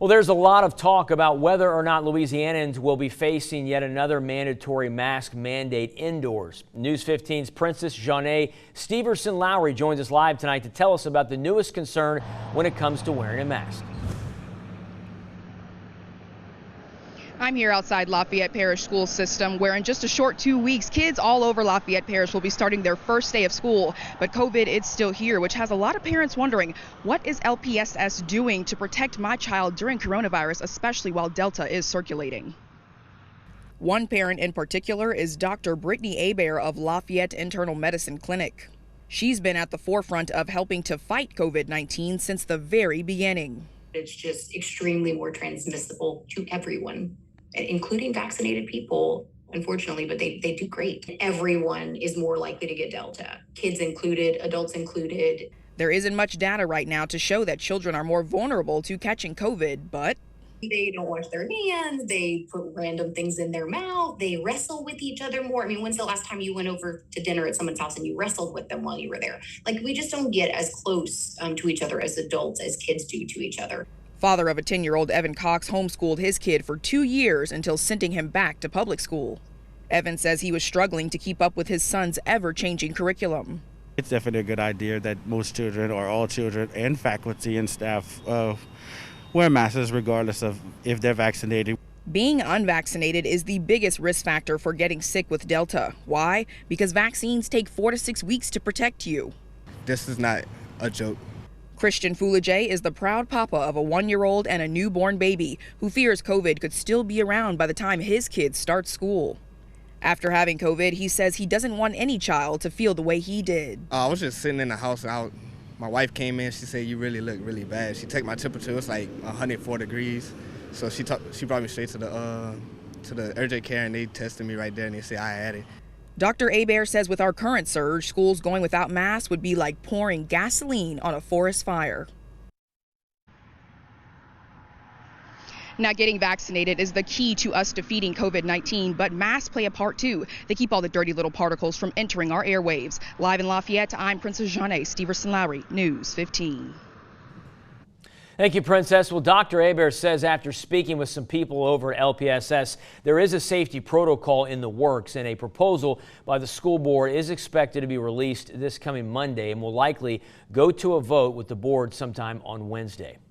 Well, there's a lot of talk about whether or not Louisianans will be facing yet another mandatory mask mandate indoors. News 15's Princess Janae Steverson-Lowry joins us live tonight to tell us about the newest concern when it comes to wearing a mask. I'm here outside Lafayette Parish school system, where in just a short 2 weeks, kids all over Lafayette Parish will be starting their first day of school. But COVID, it's still here, which has a lot of parents wondering, what is LPSS doing to protect my child during coronavirus, especially while Delta is circulating? One parent in particular is Dr. Brittany Hebert of Lafayette Internal Medicine Clinic. She's been at the forefront of helping to fight COVID-19 since the very beginning. It's just extremely more transmissible to everyone, including vaccinated people, unfortunately, but they do great. Everyone is more likely to get Delta, kids included, adults included. There isn't much data right now to show that children are more vulnerable to catching COVID, but they don't wash their hands, they put random things in their mouth, they wrestle with each other more. I mean, when's the last time you went over to dinner at someone's house and you wrestled with them while you were there? Like, we just don't get as close to each other as adults as kids do to each other. Father of a 10-year-old, Evan Cox, homeschooled his kid for 2 years until sending him back to public school. Evan says he was struggling to keep up with his son's ever-changing curriculum. It's definitely a good idea that most children, or all children, and faculty and staff wear masks regardless of if they're vaccinated. Being unvaccinated is the biggest risk factor for getting sick with Delta. Why? Because vaccines take 4 to 6 weeks to protect you. This is not a joke. Christian Foulajay is the proud papa of a 1-year-old and a newborn baby who fears COVID could still be around by the time his kids start school. After having COVID, he says he doesn't want any child to feel the way he did. I was just sitting in the house and my wife came in. She said, "You really look really bad." She took my temperature. It was like 104 degrees. So she brought me straight to the urgent care, and they tested me right there, and they said I had it. Dr. Hebert says with our current surge, schools going without masks would be like pouring gasoline on a forest fire. Now, getting vaccinated is the key to us defeating COVID-19, but masks play a part too. They keep all the dirty little particles from entering our airwaves. Live in Lafayette, I'm Princess Janae Steverson-Lowry, News 15. Thank you, Princess. Well, Dr. Hebert says after speaking with some people over at LPSS, there is a safety protocol in the works, and a proposal by the school board is expected to be released this coming Monday and will likely go to a vote with the board sometime on Wednesday.